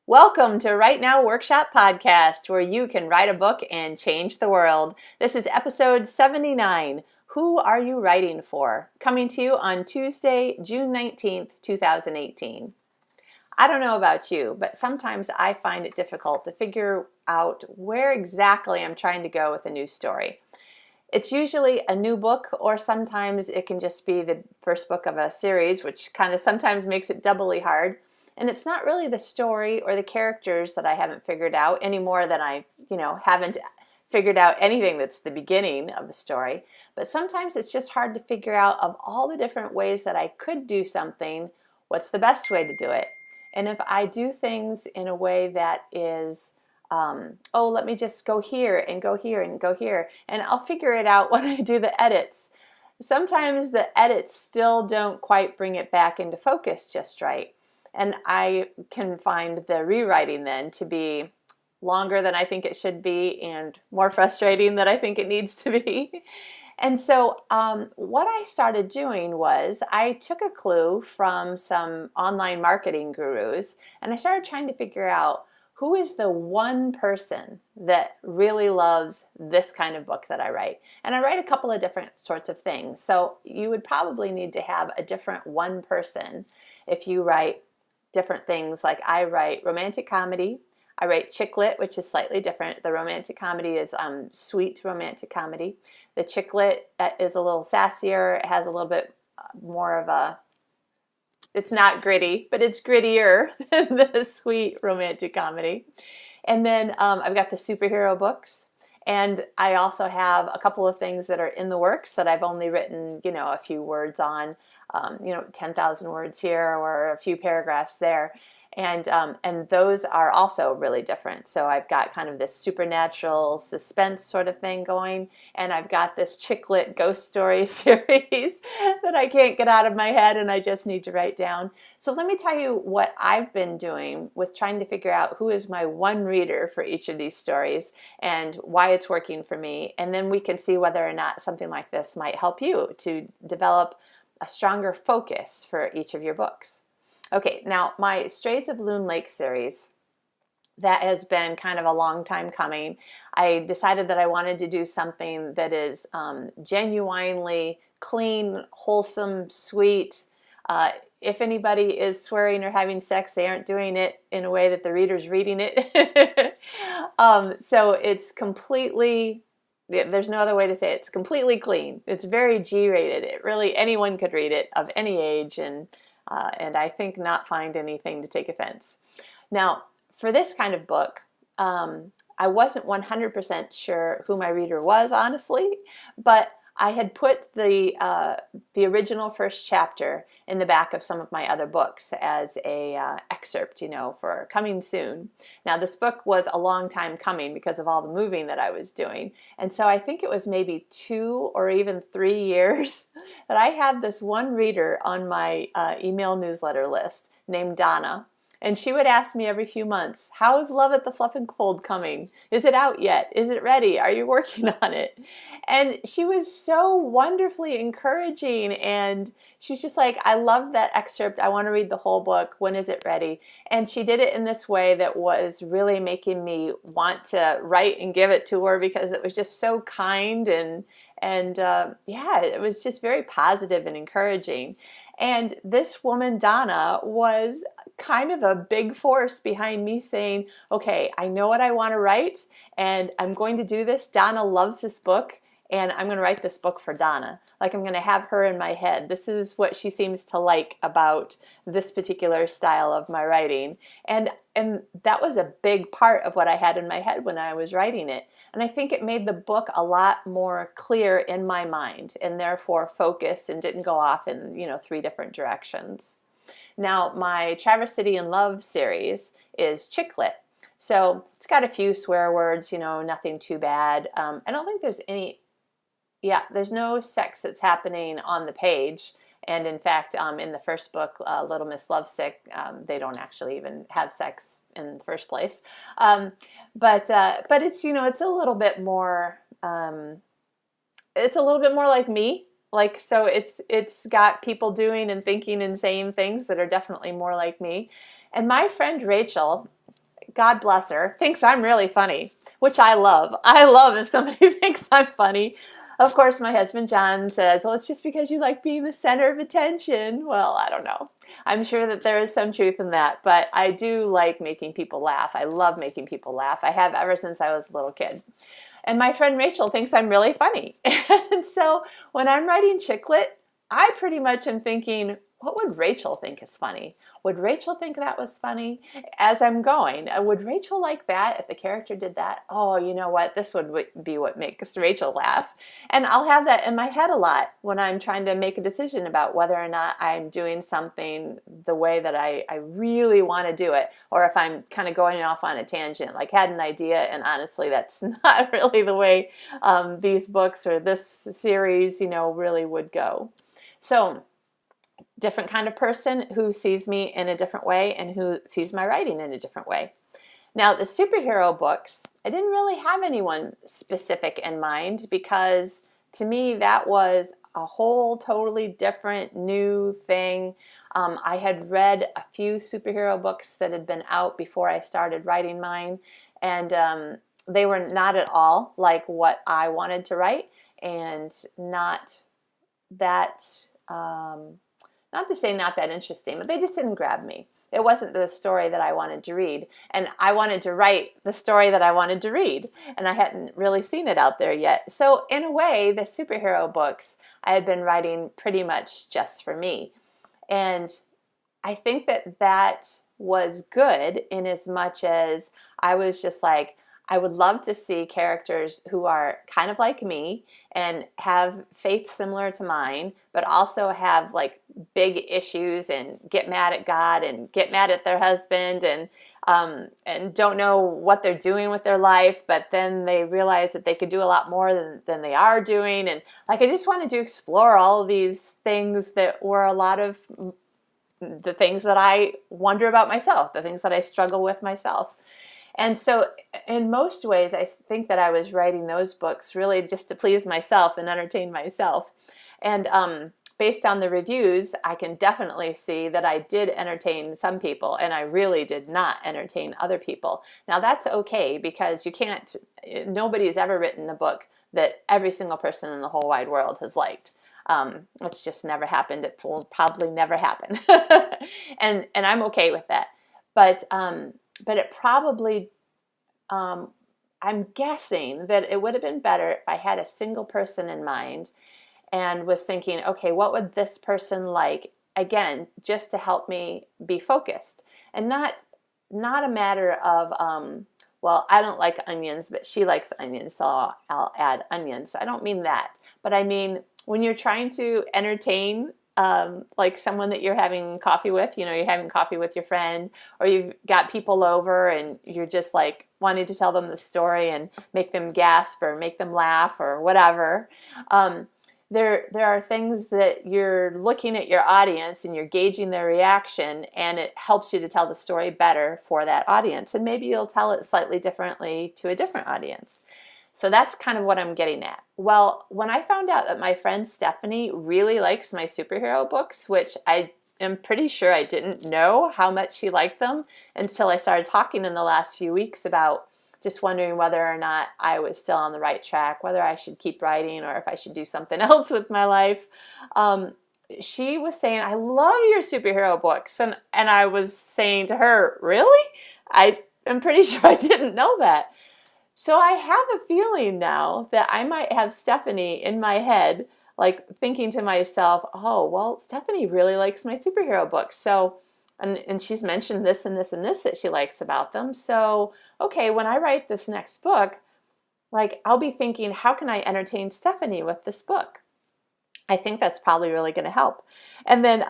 Welcome to Write Now Workshop Podcast, where you can write a book and change the world. This is episode 79, Who Are You Writing For? Coming to you on Tuesday, June 19th, 2018. I don't know about you, but sometimes I find it difficult to figure out where exactly I'm trying to go with a new story. It's usually a new book, or sometimes it can just be the first book of a series, which kind of sometimes makes it doubly hard. And it's not really the story or the characters that I haven't figured out any more than I, haven't figured out anything that's the beginning of a story. But sometimes it's just hard to figure out, of all the different ways that I could do something, what's the best way to do it. And if I do things in a way that is, let me just go here and go here and go here, and I'll figure it out when I do the edits. Sometimes the edits still don't quite bring it back into focus just right. And I can find the rewriting then to be longer than I think it should be and more frustrating than I think it needs to be. And so what I started doing was I took a clue from some online marketing gurus, and I started trying to figure out who is the one person that really loves this kind of book that I write. And I write a couple of different sorts of things. So you would probably need to have a different one person if you write different things. Like I write romantic comedy, I write chick lit, which is slightly different. The romantic comedy is sweet romantic comedy. The chick lit is a little sassier. It has a little bit more of a, it's not gritty, but it's grittier than the sweet romantic comedy. And then I've got the superhero books. And I also have a couple of things that are in the works that I've only written, a few words on, 10,000 words here or a few paragraphs there. And those are also really different. So I've got kind of this supernatural suspense sort of thing going, and I've got this chick lit ghost story series that I can't get out of my head and I just need to write down. So let me tell you what I've been doing with trying to figure out who is my one reader for each of these stories and why it's working for me. And then we can see whether or not something like this might help you to develop a stronger focus for each of your books. Okay, now my Strays of Loon Lake series, that has been kind of a long time coming. I decided that I wanted to do something that is genuinely clean, wholesome, sweet. If anybody is swearing or having sex, they aren't doing it in a way that the reader's reading it. So it's completely, there's no other way to say it. It's completely clean. It's very G-rated. It really, anyone could read it of any age, and I think not find anything to take offense. Now, for this kind of book, I wasn't 100% sure who my reader was, honestly, but I had put the original first chapter in the back of some of my other books as a excerpt, for coming soon. Now, this book was a long time coming because of all the moving that I was doing, and so I think it was maybe 2 or even 3 years that I had this one reader on my email newsletter list named Donna. And she would ask me every few months, how's Love at the Fluff and Fold coming? Is it out yet? Is it ready? Are you working on it? And she was so wonderfully encouraging, and she was just like, I love that excerpt. I want to read the whole book. When is it ready? And she did it in this way that was really making me want to write and give it to her, because it was just so kind, and it was just very positive and encouraging. And this woman, Donna, was kind of a big force behind me saying, okay, I know what I want to write, and I'm going to do this. Donna loves this book, and I'm going to write this book for Donna. Like, I'm going to have her in my head. This is what she seems to like about this particular style of my writing. And that was a big part of what I had in my head when I was writing it. And I think it made the book a lot more clear in my mind, and therefore focused and didn't go off in, 3 different directions. Now, my Traverse City in Love series is chick lit. So it's got a few swear words, nothing too bad. I don't think there's there's no sex that's happening on the page. And in fact, in the first book, Little Miss Lovesick, they don't actually even have sex in the first place. But it's, it's a little bit more, like me. Like, so it's got people doing and thinking and saying things that are definitely more like me. And my friend Rachel, God bless her, thinks I'm really funny, which I love. I love if somebody thinks I'm funny. Of course, my husband John says, well, it's just because you like being the center of attention. Well, I don't know. I'm sure that there is some truth in that, but I do like making people laugh. I love making people laugh. I have ever since I was a little kid. And my friend Rachel thinks I'm really funny. And so when I'm writing chick lit, I pretty much am thinking, what would Rachel think is funny? Would Rachel think that was funny? As I'm going, would Rachel like that if the character did that? Oh, you know what? This would be what makes Rachel laugh. And I'll have that in my head a lot when I'm trying to make a decision about whether or not I'm doing something the way that I really want to do it, or if I'm kind of going off on a tangent, like had an idea, and honestly, that's not really the way these books or this series, really would go. So, different kind of person who sees me in a different way and who sees my writing in a different way. Now, the superhero books, I didn't really have anyone specific in mind because to me that was a whole totally different new thing. I had read a few superhero books that had been out before I started writing mine, and they were not at all like what I wanted to write, and not that... not to say not that interesting, but they just didn't grab me. It wasn't the story that I wanted to read. And I wanted to write the story that I wanted to read. And I hadn't really seen it out there yet. So in a way, the superhero books I had been writing pretty much just for me. And I think that was good in as much as I was just like, I would love to see characters who are kind of like me and have faith similar to mine, but also have like big issues and get mad at God and get mad at their husband and don't know what they're doing with their life, but then they realize that they could do a lot more than they are doing. And like, I just wanted to explore all of these things that were a lot of the things that I wonder about myself, the things that I struggle with myself. And so in most ways, I think that I was writing those books really just to please myself and entertain myself. And based on the reviews, I can definitely see that I did entertain some people, and I really did not entertain other people. Now that's okay, because nobody's ever written a book that every single person in the whole wide world has liked. It's just never happened. It will probably never happen. and I'm okay with that. But it probably, I'm guessing that it would have been better if I had a single person in mind and was thinking, okay, what would this person like? Again, just to help me be focused, and not a matter of, well, I don't like onions, but she likes onions, so I'll add onions. I don't mean that, but I mean when you're trying to entertain like someone that you're having coffee with, you're having coffee with your friend, or you've got people over and you're just like wanting to tell them the story and make them gasp or make them laugh or whatever. There are things that you're looking at your audience and you're gauging their reaction, and it helps you to tell the story better for that audience. And maybe you'll tell it slightly differently to a different audience. So that's kind of what I'm getting at. Well, when I found out that my friend Stephanie really likes my superhero books, which I am pretty sure I didn't know how much she liked them until I started talking in the last few weeks about just wondering whether or not I was still on the right track, whether I should keep writing or if I should do something else with my life. She was saying, I love your superhero books. And I was saying to her, really? I am pretty sure I didn't know that. So I have a feeling now that I might have Stephanie in my head, like thinking to myself, oh, well, Stephanie really likes my superhero books. So, and she's mentioned this and this and this that she likes about them. So, okay, when I write this next book, like I'll be thinking, how can I entertain Stephanie with this book? I think that's probably really going to help. And then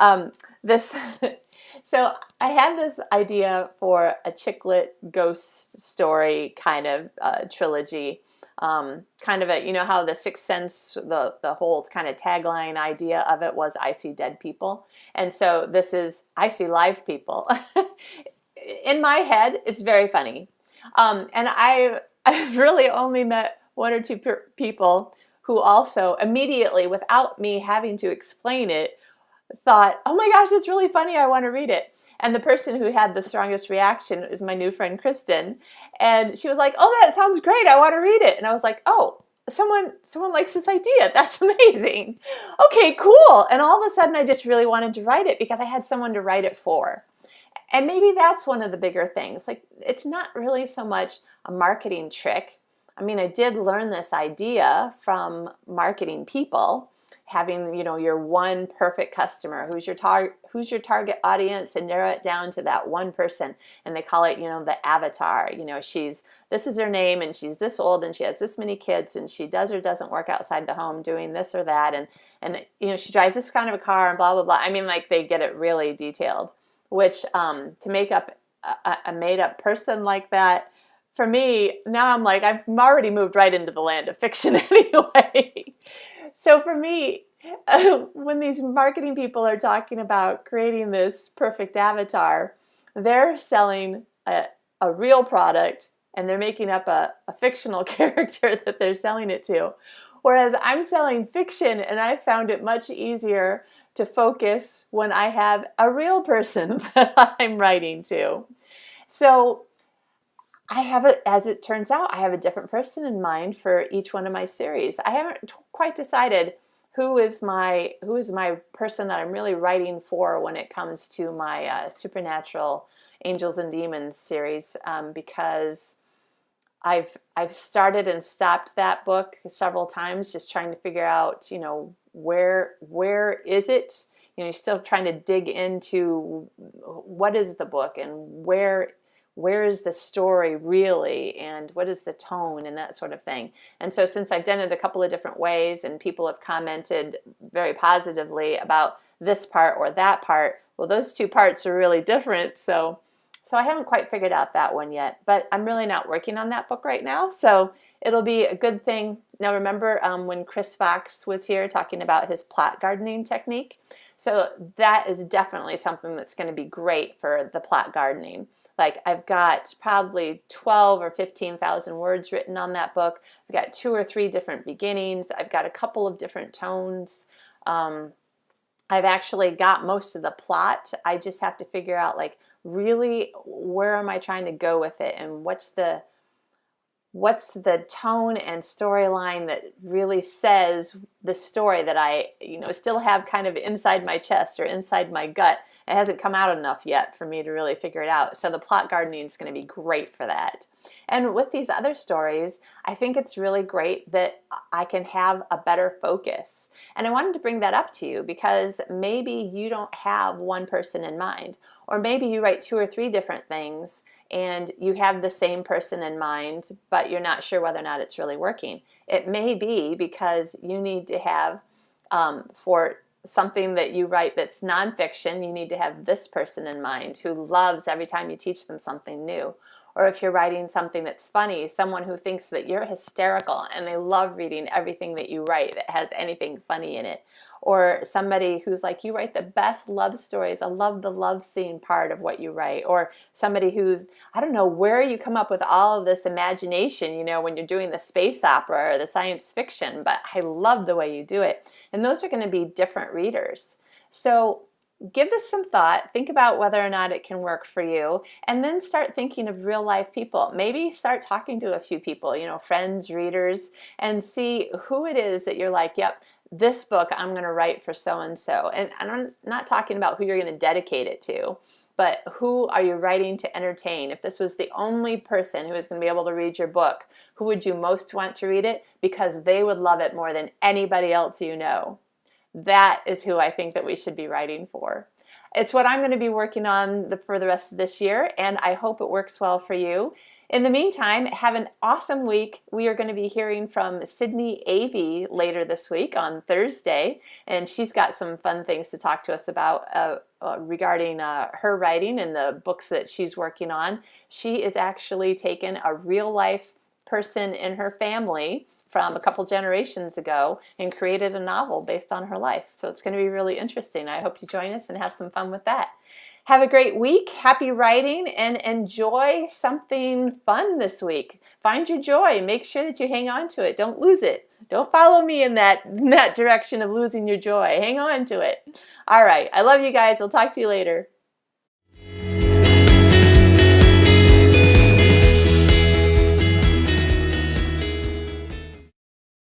so I had this idea for a chick lit ghost story kind of trilogy, kind of a, how the Sixth Sense, the whole kind of tagline idea of it was I see dead people. And so this is I see live people. In my head, it's very funny. And I've really only met one or two people who also immediately, without me having to explain it, thought, oh my gosh, it's really funny, I want to read it. And the person who had the strongest reaction is my new friend Kristen. And she was like, oh, that sounds great, I want to read it. And I was like, oh, someone likes this idea. That's amazing. Okay, cool. And all of a sudden I just really wanted to write it because I had someone to write it for. And maybe that's one of the bigger things. Like, it's not really so much a marketing trick. I mean, I did learn this idea from marketing people, having, your one perfect customer, who's your target audience, and narrow it down to that one person. And they call it, the avatar. This is her name, and she's this old, and she has this many kids, and she does or doesn't work outside the home doing this or that, and she drives this kind of a car, and blah blah blah. I mean, like, they get it really detailed. Which to make up a made-up person like that, for me, now I'm like, I've already moved right into the land of fiction anyway. So for me, when these marketing people are talking about creating this perfect avatar, they're selling a real product, and they're making up a fictional character that they're selling it to. Whereas I'm selling fiction, and I found it much easier to focus when I have a real person that I'm writing to. So as it turns out, I have a different person in mind for each one of my series. I haven't quite decided who is my person that I'm really writing for when it comes to my Supernatural Angels and Demons series, because I've started and stopped that book several times, just trying to figure out, where is it? You're still trying to dig into what is the book, and where is the story really, and what is the tone, and that sort of thing. And so since I've done it a couple of different ways, and people have commented very positively about this part or that part, well, those two parts are really different. So I haven't quite figured out that one yet, but I'm really not working on that book right now, so it'll be a good thing. Now, remember when Chris Fox was here talking about his plot gardening technique? So that is definitely something that's going to be great for the plot gardening. Like, I've got probably 12 or 15,000 words written on that book. I've got 2 or 3 different beginnings. I've got a couple of different tones. I've actually got most of the plot. I just have to figure out, like, really, where am I trying to go with it, and what's the tone and storyline that really says the story that I still have kind of inside my chest or inside my gut. It hasn't come out enough yet for me to really figure it out. So the plot gardening is going to be great for that. And with these other stories, I think it's really great that I can have a better focus. And I wanted to bring that up to you because maybe you don't have one person in mind, or maybe you write 2 or 3 different things and you have the same person in mind, but you're not sure whether or not it's really working. It may be because you need to have, for something that you write that's nonfiction, you need to have this person in mind who loves every time you teach them something new. Or if you're writing something that's funny, someone who thinks that you're hysterical and they love reading everything that you write that has anything funny in it. Or somebody who's like, you write the best love stories. I love the love scene part of what you write. Or somebody who's, I don't know where you come up with all of this imagination, when you're doing the space opera or the science fiction, but I love the way you do it. And those are going to be different readers. So give this some thought. Think about whether or not it can work for you, and then start thinking of real life people. Maybe start talking to a few people, friends, readers, and see who it is that you're like, yep, this book I'm going to write for so-and-so. And I'm not talking about who you're going to dedicate it to, but who are you writing to entertain? If this was the only person who was going to be able to read your book, who would you most want to read it? Because they would love it more than anybody else you know. That is who I think that we should be writing for. It's what I'm going to be working on for the rest of this year, and I hope it works well for you. In the meantime, have an awesome week. We are going to be hearing from Sydney Avey later this week on Thursday, and she's got some fun things to talk to us about regarding her writing and the books that she's working on. She is actually taken a real-life person in her family from a couple generations ago and created a novel based on her life. So it's going to be really interesting. I hope you join us and have some fun with that. Have a great week, happy writing, and enjoy something fun this week. find your joy. Make sure that you hang on to it. Don't lose it. Don't follow me in that direction of losing your joy. Hang on to it. All right. I love you guys. I'll talk to you later.